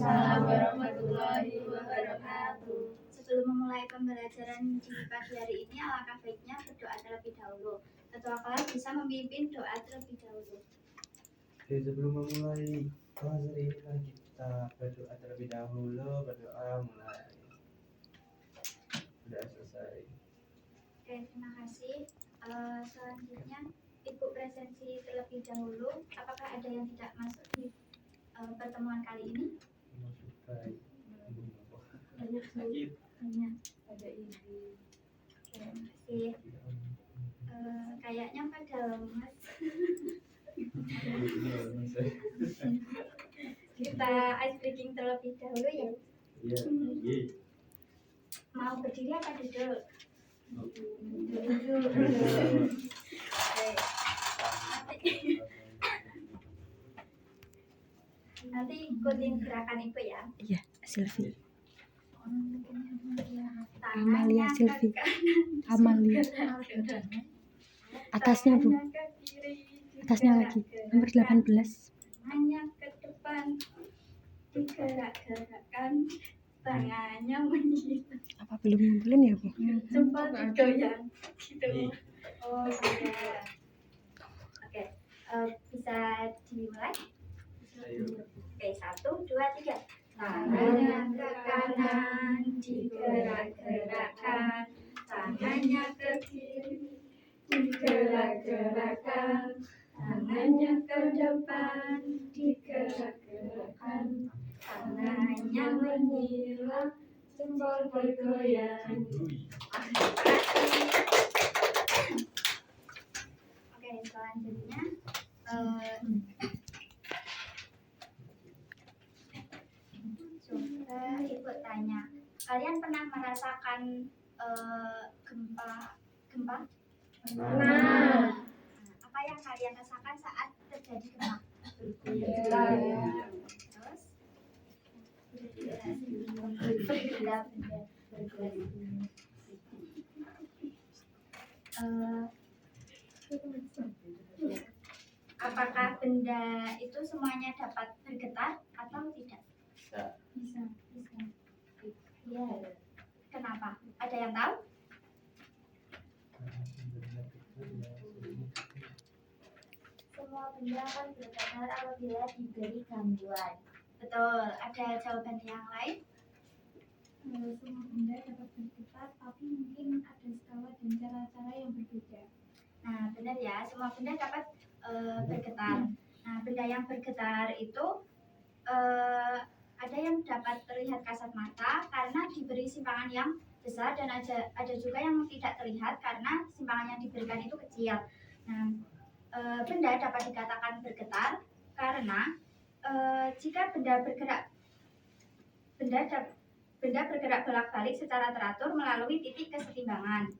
Waalaikumsalam warahmatullahi wabarakatuh. Sebelum memulai pembelajaran di pagi hari ini, alangkah baiknya berdoa terlebih dahulu. Ketua kelas bisa memimpin doa terlebih dahulu. Oke, sebelum memulai kelas hari ini kita berdoa terlebih dahulu. Berdoa mulai. Sudah selesai. Oke, terima kasih. Selanjutnya Ibu presensi terlebih dahulu. Apakah ada yang tidak masuk di pertemuan kali ini? Sakit. Banyak. Ada ini. Terima kasih. Kayaknya pada lemas. Kita ice breaking terlebih dahulu ya. Iya. Mau berdiri apa duduk? Nanti ikutin gerakan itu ya. Iya, Silvi. Amalia Silvi. Amalia. Atasnya, Bu. Atasnya lagi. Nomor 18. Tangannya ke depan. Digerak-gerakkan. Tangannya menyilang. Apa belum ngumpulin ya, Bu? Jempol digoyang. Gitu. Oh, iya. Oke. Bisa dimulai? Oke, 1, 2, 3. Tangannya ke kanan, digerak-gerakkan. Tangannya ke kiri, digerak-gerakkan. Tangannya ke depan, digerak-gerakkan. Tangannya menyilang, jempol bergoyang. Oke, selanjutnya Ibu tanya, kalian pernah merasakan gempa? Nah, apa yang kalian rasakan saat terjadi gempa? Terus? Bergelap. Apakah benda itu semuanya dapat bergetar atau tidak? Bisa. Iya. Kenapa? Ada yang tahu? Semua benda akan bergetar apabila diberi gangguan. Betul. Ada jawaban yang lain? Semua benda dapat bergetar, tapi mungkin ada skala dan cara-cara yang berbeda. Nah, benar ya. Semua benda dapat bergetar. Nah, benda yang bergetar itu ada yang dapat terlihat kasat mata karena diberi simpangan yang besar, dan ada juga yang tidak terlihat karena simpangan yang diberikan itu kecil. Nah, benda dapat dikatakan bergetar karena jika benda bergerak bolak-balik secara teratur melalui titik kesetimbangan.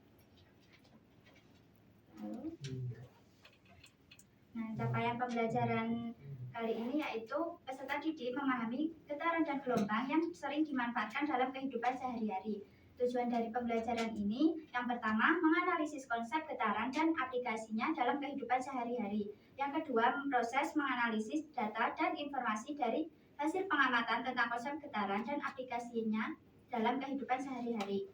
Nah, capaian pembelajaran kali ini yaitu peserta didik memahami getaran dan gelombang yang sering dimanfaatkan dalam kehidupan sehari-hari. Tujuan dari pembelajaran ini yang pertama, menganalisis konsep getaran dan aplikasinya dalam kehidupan sehari-hari. Yang kedua, memproses menganalisis data dan informasi dari hasil pengamatan tentang konsep getaran dan aplikasinya dalam kehidupan sehari-hari.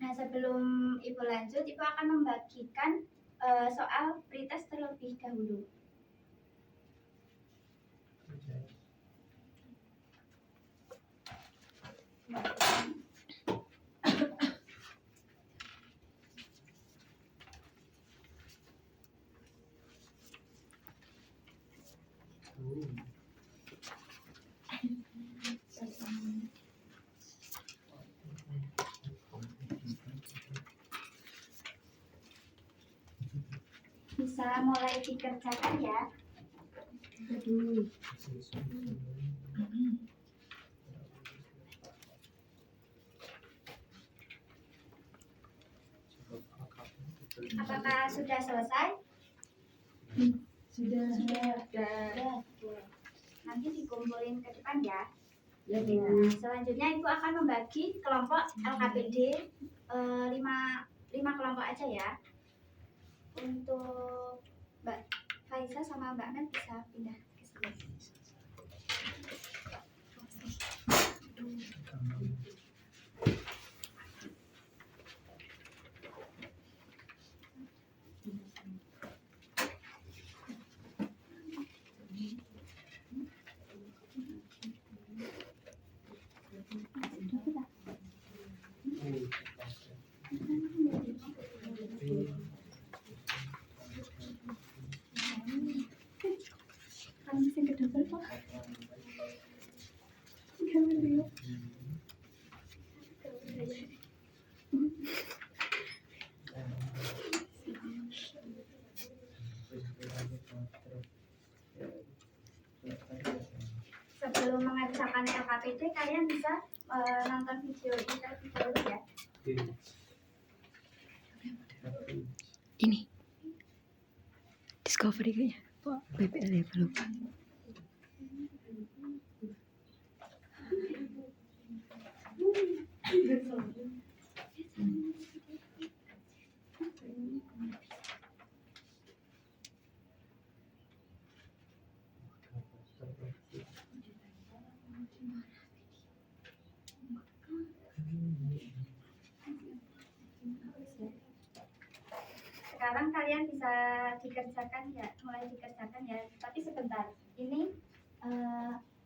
Nah, sebelum Ibu lanjut, Ibu akan membagikan soal pretest terlebih dahulu. Bisa mulai dikerjakan ya. Apakah sudah selesai? Sudah. Nanti dikumpulin ke depan ya. Nah, selanjutnya Ibu akan membagi kelompok LKPD 5 kelompok aja ya. Untuk Mbak Faiza sama Mbak Nat bisa pindah ke sini. sebelum mengerjakan LKPD kalian bisa nonton video ini terlebih dahulu ya. Ini Discovery kayaknya. Wah, BBL ya belum. Sekarang kalian bisa dikerjakan ya, mulai dikerjakan ya. Tapi sebentar, ini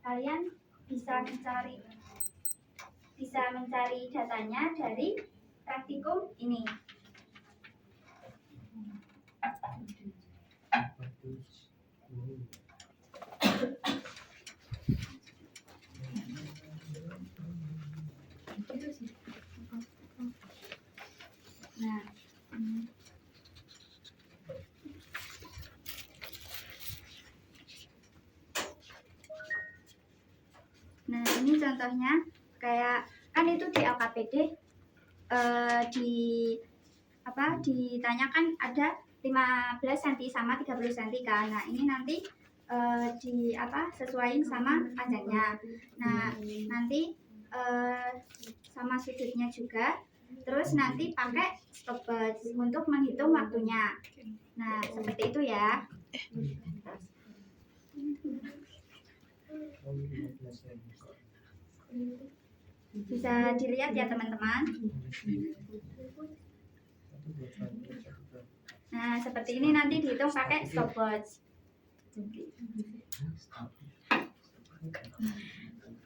kalian bisa mencari datanya dari praktikum ini. Nah, ini contohnya kayak kan itu di LKPD ditanyakan ada 15 cm sama 30 cm kan. Nah, ini nanti sesuaiin sama panjangnya. Nah, nanti sama sudutnya juga. Terus nanti pakai stopwatch untuk menghitung waktunya. Nah, seperti itu ya. Bisa dilihat ya teman-teman. Nah, seperti ini nanti dihitung pakai stopwatch.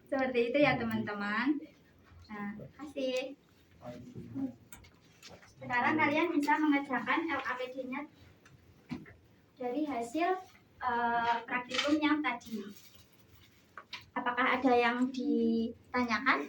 Seperti itu ya teman-teman. Nah, kasih. Sekarang kalian bisa mengerjakan LKPD-nya dari hasil praktikum yang tadi. Apakah ada yang ditanyakan?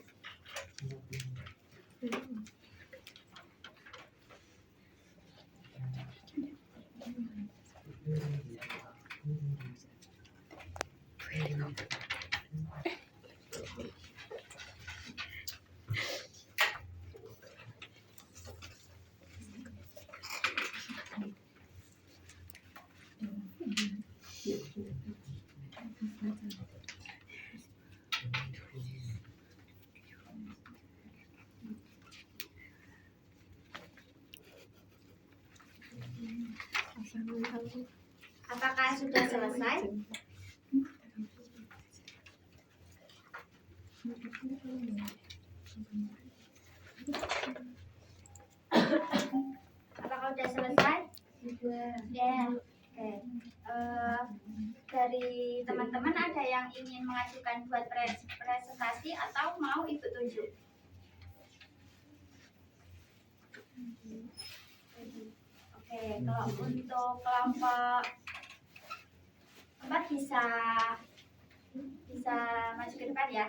Apakah sudah selesai? Apakah sudah selesai? Ya. Oke. Dari teman-teman ada yang ingin mengajukan buat presentasi atau mau ikut tunjuk? Oke, kalau untuk kelompok 4 bisa maju ke depan ya.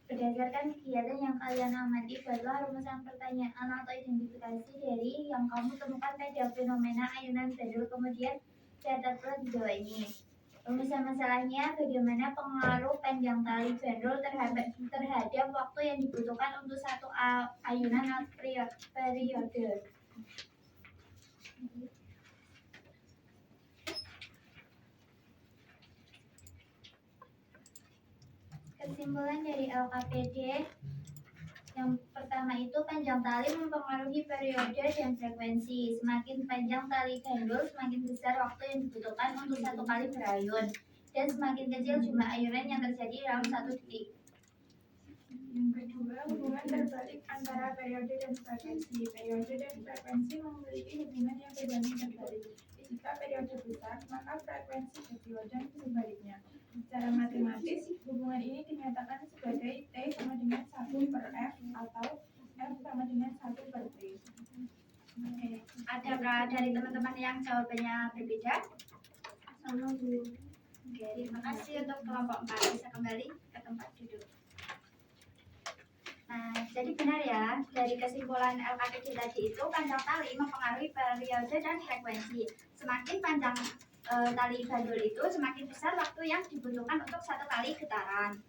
Berdasarkan kegiatan yang kalian amati, buatlah rumusan pertanyaan atau identifikasi dari yang kamu temukan pada fenomena ayunan pendul, kemudian catatlah di bawah ini. Rumusan masalahnya, bagaimana pengaruh panjang tali pendul terhadap waktu yang dibutuhkan untuk satu ayunan periode. Kesimpulan dari LKPD yang pertama itu panjang tali mempengaruhi periode dan frekuensi. Semakin panjang tali pendul, semakin besar waktu yang dibutuhkan untuk satu kali berayun, dan semakin kecil jumlah ayunan yang terjadi dalam satu detik. Yang kedua, hubungan terbalik antara periode dan frekuensi. Periode dan frekuensi memiliki hubungan yang berbanding terbalik. jika periode besar, maka frekuensi kecil dan sebaliknya. Secara matematis, hubungan ini dinyatakan sebagai T sama dengan 1/F atau F sama dengan 1/T. Oke. Adakah dari teman-teman yang jawabannya berbeda? Sama Bu. Oke, terima kasih untuk kelompok 4. Bisa kembali ke tempat duduk. Nah, jadi benar ya, dari kesimpulan LKTD tadi itu panjang tali mempengaruhi periode dan frekuensi. Semakin panjang tali bandul itu, semakin besar waktu yang dibutuhkan untuk satu kali getaran.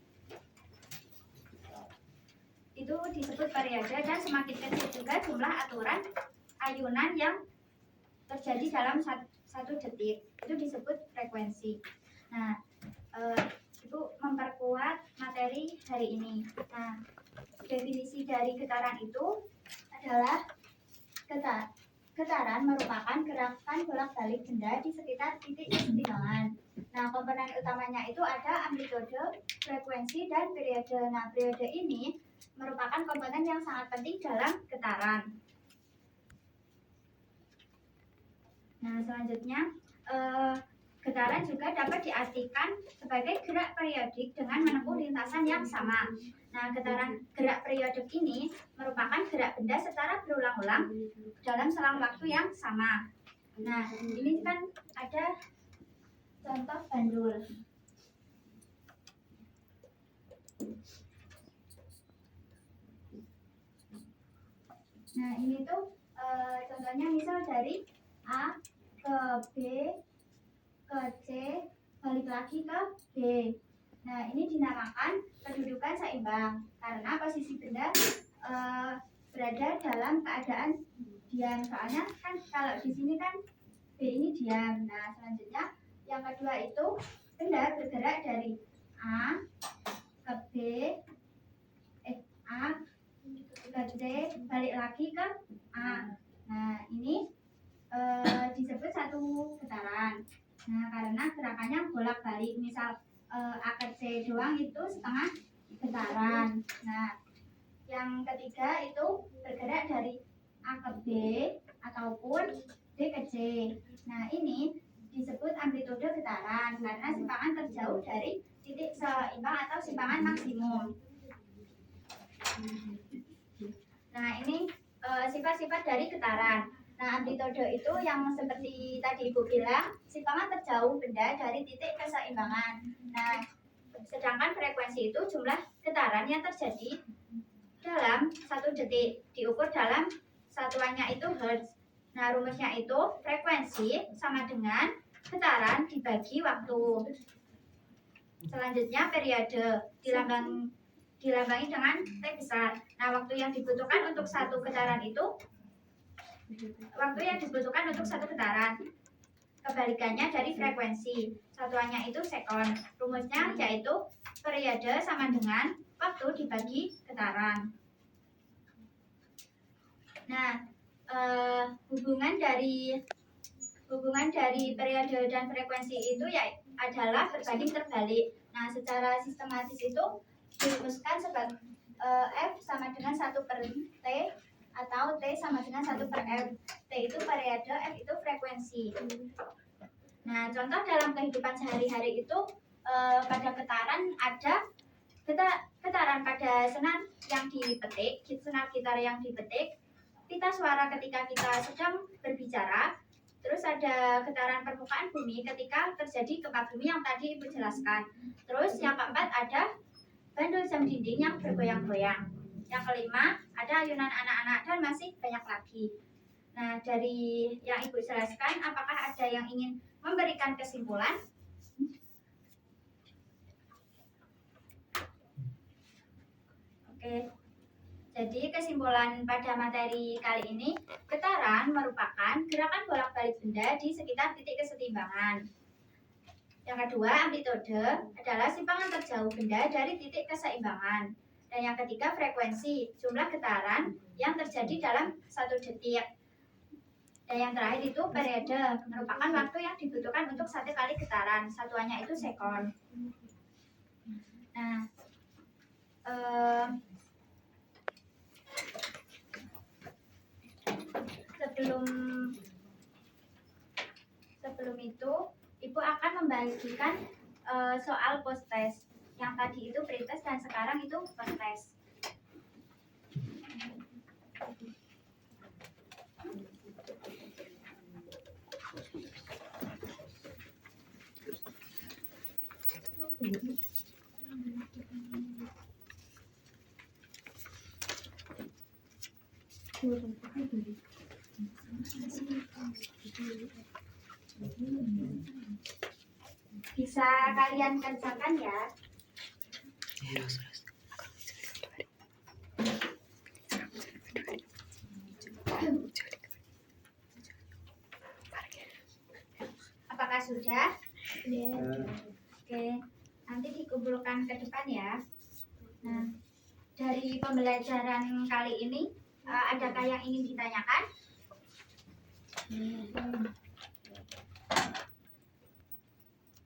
Itu disebut periode, dan semakin kecil juga jumlah aturan ayunan yang terjadi dalam satu detik. Itu disebut frekuensi. Nah, itu memperkuat materi hari ini. Nah, definisi dari getaran itu adalah getaran merupakan gerakan bolak-balik benda di sekitar titik kesetimbangan. Nah, komponen utamanya itu ada amplitude, frekuensi, dan periode. Nah, periode ini merupakan komponen yang sangat penting dalam getaran. Nah, selanjutnya getaran juga dapat diartikan sebagai gerak periodik dengan menempuh lintasan yang sama. Nah, getaran gerak periodik ini merupakan gerak benda secara berulang-ulang dalam selang waktu yang sama. Nah, ini kan ada contoh bandul. Nah, ini tuh contohnya misal dari A ke B ke C balik lagi ke B. Nah, ini dinamakan kedudukan seimbang karena posisi benda berada dalam keadaan diam. Soalnya kan kalau di sini kan B ini diam. Nah, selanjutnya yang kedua itu benda bergerak dari A ke B, A ke C balik lagi ke A. Nah, ini disebut satu getaran. Nah, karena gerakannya bolak-balik. Misal A ke C doang itu setengah getaran. Nah, yang ketiga itu bergerak dari A ke B ataupun B ke C. Nah, ini disebut amplitude getaran karena simpangan terjauh dari titik seimbang atau simpangan maksimum. Nah, ini sifat-sifat dari getaran. Nah, amplitude itu yang seperti tadi Ibu bilang, simpangan terjauh benda dari titik keseimbangan. Nah, sedangkan frekuensi itu jumlah getaran yang terjadi dalam satu detik, diukur dalam satuannya itu hertz. Nah, rumusnya itu frekuensi sama dengan getaran dibagi waktu. Selanjutnya periode dilambangi dengan T besar. Nah, waktu yang dibutuhkan untuk satu getaran itu kebalikannya dari frekuensi. Satuannya itu sekon. Rumusnya yaitu periode sama dengan waktu dibagi getaran. Nah, hubungan dari periode dan frekuensi itu ya adalah berbanding terbalik. Nah, secara sistematis itu dirumuskan sebagai F sama dengan 1/T atau T sama dengan 1/F. T itu periode, F itu frekuensi. Nah, contoh dalam kehidupan sehari-hari itu pada getaran ada getaran pada senar yang dipetik, senar gitar yang dipetik, pita suara ketika kita sedang berbicara, terus ada getaran permukaan bumi ketika terjadi gempa bumi yang tadi Ibu jelaskan. Terus yang keempat ada bandul jam dinding yang bergoyang-goyang. Yang kelima ada ayunan anak-anak dan masih banyak lagi. Nah, dari yang Ibu jelaskan, apakah ada yang ingin memberikan kesimpulan? Oke. Jadi kesimpulan pada materi kali ini, getaran merupakan gerakan bolak-balik benda di sekitar titik kesetimbangan. Yang kedua, amplitude adalah simpangan terjauh benda dari titik keseimbangan. Dan yang ketiga, frekuensi, jumlah getaran yang terjadi dalam satu detik. Dan yang terakhir itu periode, merupakan waktu yang dibutuhkan untuk satu kali getaran. Satuannya itu sekon. Nah, sebelum itu Ibu akan membagikan soal post test. Yang tadi itu pretest dan sekarang itu post test. Bisa kalian kerjakan ya. Apakah sudah? Oke, nanti dikumpulkan ke depan ya. Nah, dari pembelajaran kali ini, adakah yang ingin ditanyakan?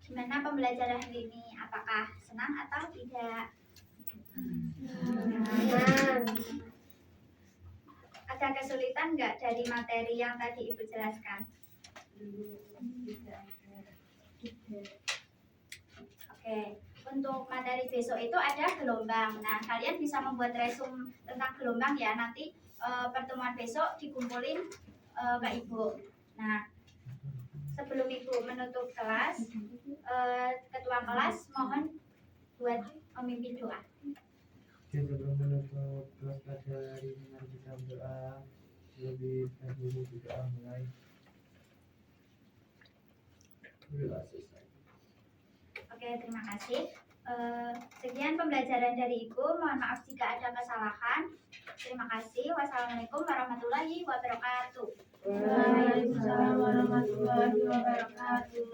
Gimana pembelajaran hari ini? Apakah senang atau tidak? Ada kesulitan nggak dari materi yang tadi Ibu jelaskan? Oke, untuk materi besok itu ada gelombang. Nah, kalian bisa membuat resume tentang gelombang ya. Nanti pertemuan besok dikumpulin ke Ibu. Nah, sebelum Ibu menutup kelas, ketua kelas mohon buat memimpin doa. Oke, sebelum menutup kelas pada hari ini mari kita berdoa. Lebih dahulu berdoa mulai. Berdoa selesai. Oke, terima kasih. Sekian pembelajaran dari Ibu. Mohon maaf jika ada kesalahan. Terima kasih. Wassalamualaikum warahmatullahi wabarakatuh. Waalaikumsalam warahmatullahi wabarakatuh.